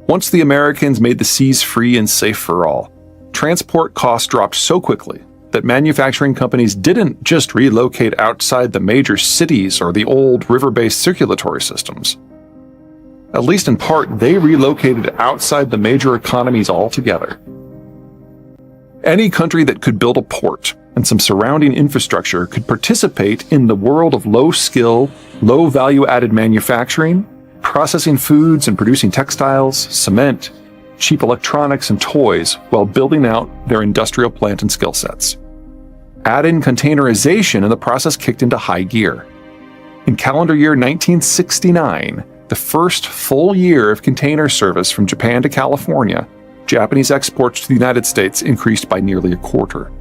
Once the Americans made the seas free and safe for all, transport costs dropped so quickly that manufacturing companies didn't just relocate outside the major cities or the old river-based circulatory systems. At least in part, they relocated outside the major economies altogether. Any country that could build a port and some surrounding infrastructure could participate in the world of low-skill, low-value-added manufacturing, processing foods and producing textiles, cement, cheap electronics, and toys while building out their industrial plant and skill sets. Add in containerization and the process kicked into high gear. In calendar year 1969, the first full year of container service from Japan to California, Japanese exports to the United States increased by nearly a quarter.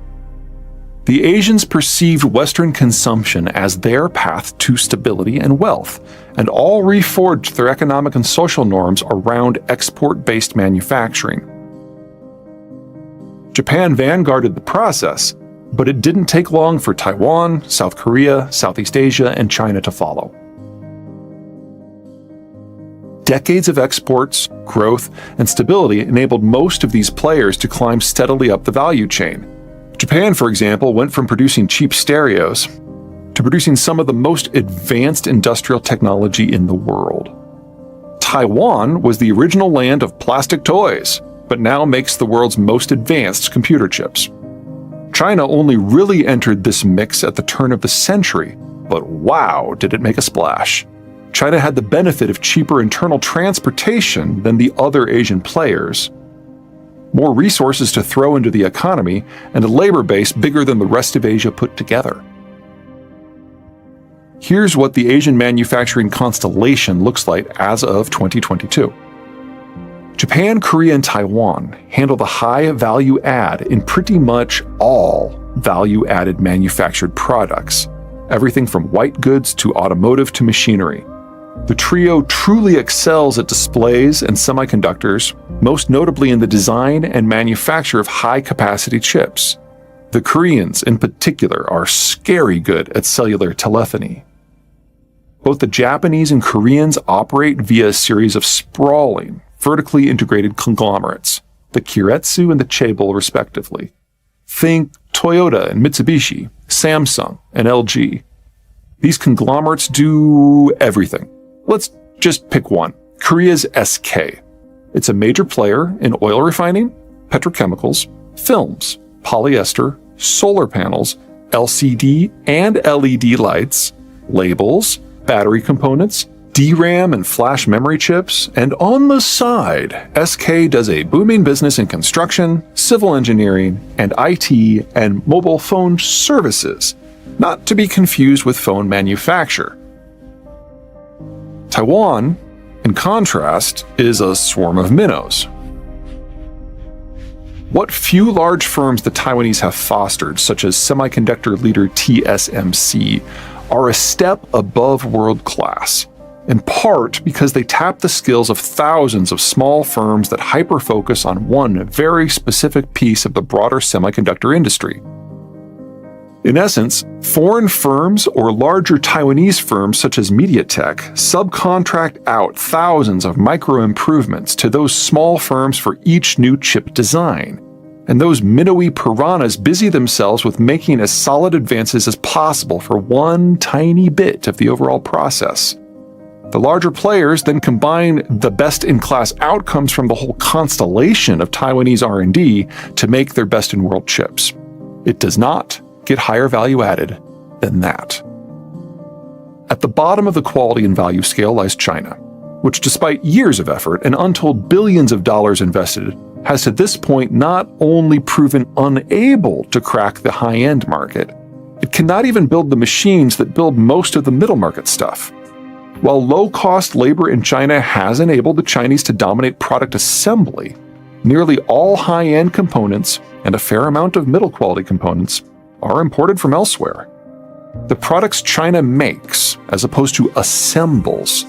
The Asians perceived Western consumption as their path to stability and wealth, and all reforged their economic and social norms around export-based manufacturing. Japan vanguarded the process, but it didn't take long for Taiwan, South Korea, Southeast Asia, and China to follow. Decades of exports, growth, and stability enabled most of these players to climb steadily up the value chain. Japan, for example, went from producing cheap stereos to producing some of the most advanced industrial technology in the world. Taiwan was the original land of plastic toys, but now makes the world's most advanced computer chips. China only really entered this mix at the turn of the century, but wow, did it make a splash. China had the benefit of cheaper internal transportation than the other Asian players, more resources to throw into the economy, and a labor base bigger than the rest of Asia put together. Here's what the Asian manufacturing constellation looks like as of 2022. Japan, Korea, and Taiwan handle the high value add in pretty much all value-added manufactured products, everything from white goods to automotive to machinery. The trio truly excels at displays and semiconductors, most notably in the design and manufacture of high-capacity chips. The Koreans, in particular, are scary good at cellular telephony. Both the Japanese and Koreans operate via a series of sprawling, vertically integrated conglomerates, the Keiretsu and the Chaebol respectively. Think Toyota and Mitsubishi, Samsung and LG. These conglomerates do everything. Let's just pick one, Korea's SK. It's a major player in oil refining, petrochemicals, films, polyester, solar panels, LCD and LED lights, labels, battery components, DRAM and flash memory chips, and on the side, SK does a booming business in construction, civil engineering, and IT and mobile phone services, not to be confused with phone manufacture. Taiwan, in contrast, is a swarm of minnows. What few large firms the Taiwanese have fostered, such as semiconductor leader TSMC, are a step above world class, in part because they tap the skills of thousands of small firms that hyper-focus on one very specific piece of the broader semiconductor industry. In essence, foreign firms or larger Taiwanese firms such as MediaTek subcontract out thousands of micro-improvements to those small firms for each new chip design. And those minnowy piranhas busy themselves with making as solid advances as possible for one tiny bit of the overall process. The larger players then combine the best-in-class outcomes from the whole constellation of Taiwanese R&D to make their best-in-world chips. It does not get higher value added than that. At the bottom of the quality and value scale lies China, which despite years of effort and untold billions of dollars invested, has to this point not only proven unable to crack the high-end market, it cannot even build the machines that build most of the middle market stuff. While low-cost labor in China has enabled the Chinese to dominate product assembly, nearly all high-end components and a fair amount of middle-quality components are imported from elsewhere. The products China makes, as opposed to assembles,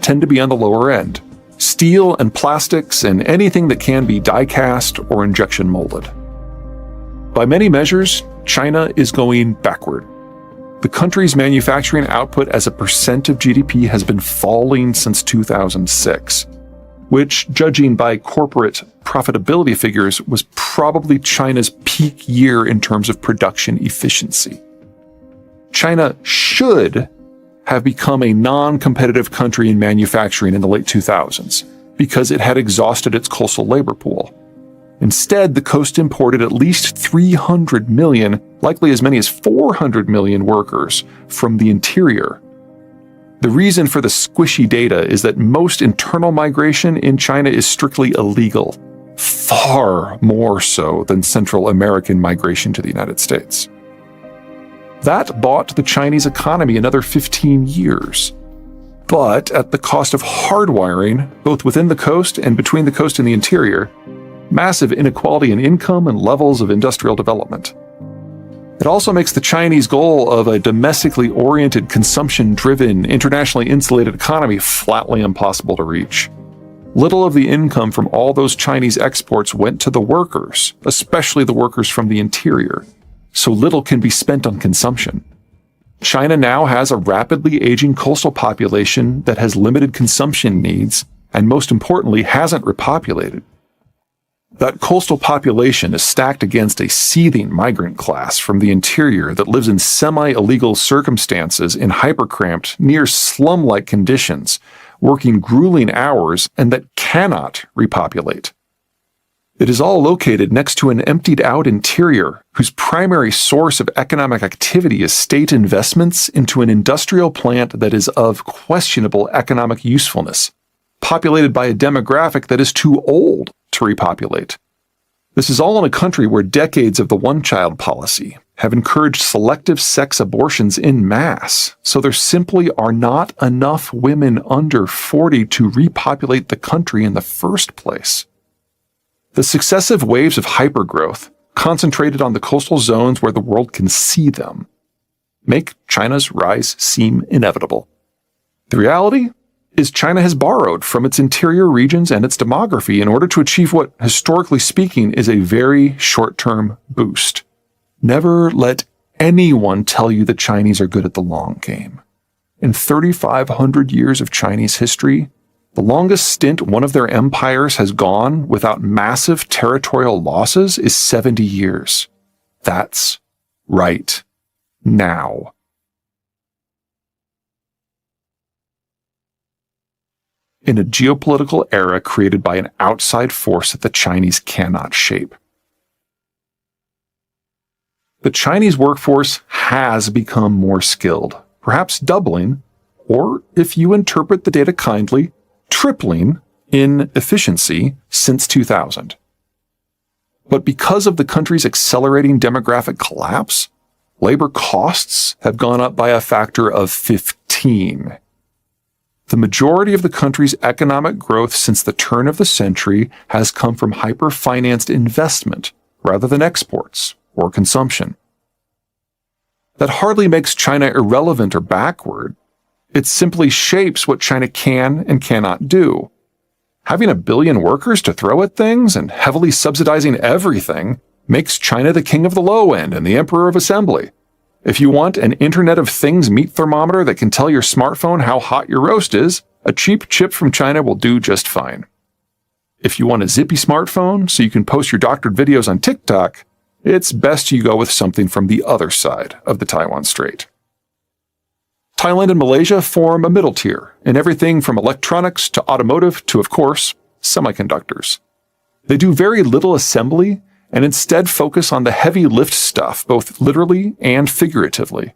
tend to be on the lower end. Steel and plastics and anything that can be die-cast or injection molded. By many measures, China is going backward. The country's manufacturing output as a percent of GDP has been falling since 2006. which, judging by corporate profitability figures, was probably China's peak year in terms of production efficiency. China should have become a non-competitive country in manufacturing in the late 2000s because it had exhausted its coastal labor pool. Instead, the coast imported at least 300 million, likely as many as 400 million workers from the interior. The reason for the squishy data is that most internal migration in China is strictly illegal, far more so than Central American migration to the United States. That bought the Chinese economy another 15 years, but at the cost of hardwiring, both within the coast and between the coast and the interior, massive inequality in income and levels of industrial development. It also makes the Chinese goal of a domestically oriented, consumption-driven, internationally insulated economy flatly impossible to reach. Little of the income from all those Chinese exports went to the workers, especially the workers from the interior, so little can be spent on consumption. China now has a rapidly aging coastal population that has limited consumption needs, and most importantly, hasn't repopulated. That coastal population is stacked against a seething migrant class from the interior that lives in semi-illegal circumstances in hyper-cramped, near slum-like conditions, working grueling hours, and that cannot repopulate. It is all located next to an emptied-out interior whose primary source of economic activity is state investments into an industrial plant that is of questionable economic usefulness, populated by a demographic that is too old to repopulate. This is all in a country where decades of the one-child policy have encouraged selective sex abortions en masse, so there simply are not enough women under 40 to repopulate the country in the first place. The successive waves of hypergrowth, concentrated on the coastal zones where the world can see them, make China's rise seem inevitable. The reality is China has borrowed from its interior regions and its demography in order to achieve what, historically speaking, is a very short-term boost. Never let anyone tell you the Chinese are good at the long game. In 3,500 years of Chinese history, the longest stint one of their empires has gone without massive territorial losses is 70 years. That's right now. In a geopolitical era created by an outside force that the Chinese cannot shape. The Chinese workforce has become more skilled, perhaps doubling, or if you interpret the data kindly, tripling in efficiency since 2000. But because of the country's accelerating demographic collapse, labor costs have gone up by a factor of 15. The majority of the country's economic growth since the turn of the century has come from hyper-financed investment rather than exports or consumption. That hardly makes China irrelevant or backward. It simply shapes what China can and cannot do. Having 1 billion workers to throw at things and heavily subsidizing everything makes China the king of the low end and the emperor of assembly. If you want an Internet of Things meat thermometer that can tell your smartphone how hot your roast is, a cheap chip from China will do just fine. If you want a zippy smartphone so you can post your doctored videos on TikTok, it's best you go with something from the other side of the Taiwan Strait. Thailand and Malaysia form a middle tier in everything from electronics to automotive to, of course, semiconductors. They do very little assembly and instead focus on the heavy lift stuff, both literally and figuratively.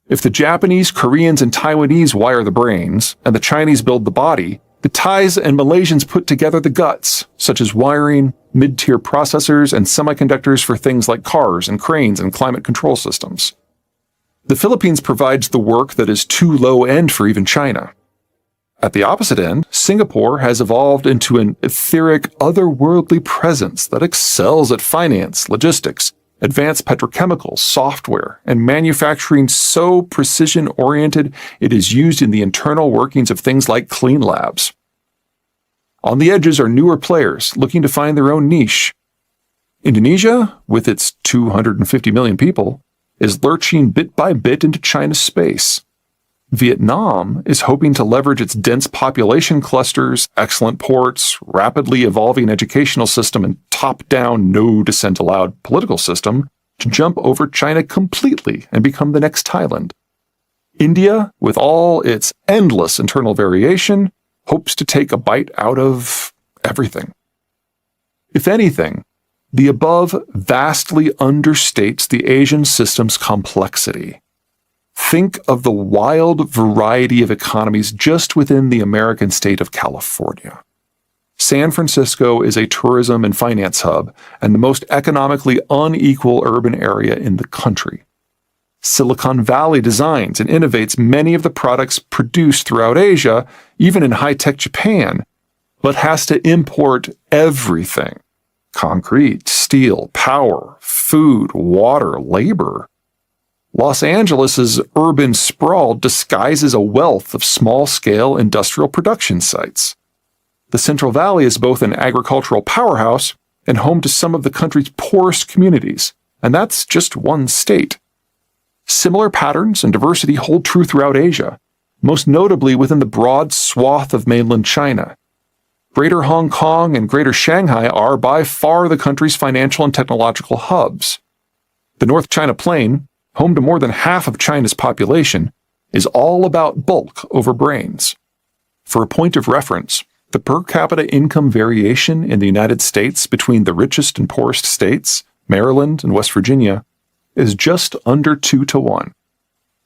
If the Japanese, Koreans, and Taiwanese wire the brains, and the Chinese build the body, the Thais and Malaysians put together the guts, such as wiring, mid-tier processors, and semiconductors for things like cars and cranes and climate control systems. The Philippines provides the work that is too low-end for even China. At the opposite end, Singapore has evolved into an etheric, otherworldly presence that excels at finance, logistics, advanced petrochemicals, software, and manufacturing so precision-oriented it is used in the internal workings of things like clean labs. On the edges are newer players looking to find their own niche. Indonesia, with its 250 million people, is lurching bit by bit into China's space. Vietnam is hoping to leverage its dense population clusters, excellent ports, rapidly evolving educational system, and top-down, no dissent allowed political system to jump over China completely and become the next Thailand. India, with all its endless internal variation, hopes to take a bite out of everything. If anything, the above vastly understates the Asian system's complexity. Think of the wild variety of economies just within the American state of California. San Francisco is a tourism and finance hub and the most economically unequal urban area in the country. Silicon Valley designs and innovates many of the products produced throughout Asia, even in high-tech Japan, but has to import everything: concrete, steel, power, food, water, labor. Los Angeles' urban sprawl disguises a wealth of small-scale industrial production sites. The Central Valley is both an agricultural powerhouse and home to some of the country's poorest communities, and that's just one state. Similar patterns and diversity hold true throughout Asia, most notably within the broad swath of mainland China. Greater Hong Kong and Greater Shanghai are by far the country's financial and technological hubs. The North China Plain, home to more than half of China's population, is all about bulk over brains. For a point of reference, the per capita income variation in the United States between the richest and poorest states, Maryland and West Virginia, is just under 2-to-1.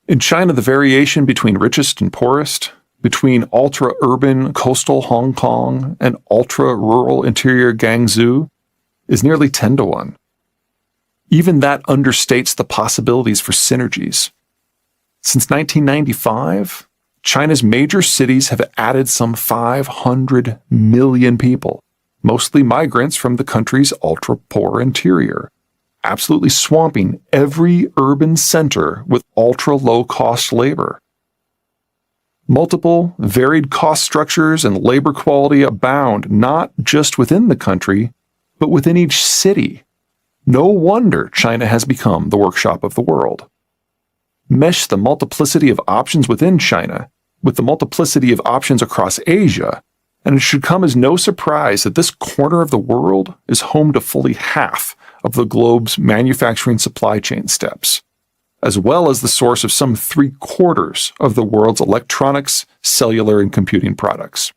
In China, the variation between richest and poorest, between ultra-urban coastal Hong Kong and ultra-rural interior Guangzhou, is nearly 10-to-1. Even that understates the possibilities for synergies. Since 1995, China's major cities have added some 500 million people, mostly migrants from the country's ultra-poor interior, absolutely swamping every urban center with ultra-low-cost labor. Multiple, varied cost structures and labor quality abound not just within the country, but within each city. No wonder China has become the workshop of the world. Mesh the multiplicity of options within China with the multiplicity of options across Asia, and it should come as no surprise that this corner of the world is home to fully half of the globe's manufacturing supply chain steps, as well as the source of some 3/4 of the world's electronics, cellular, and computing products.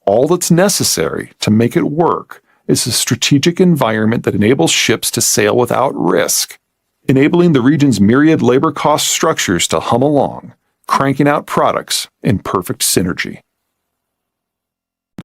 All that's necessary to make it work is a strategic environment that enables ships to sail without risk, enabling the region's myriad labor cost structures to hum along, cranking out products in perfect synergy.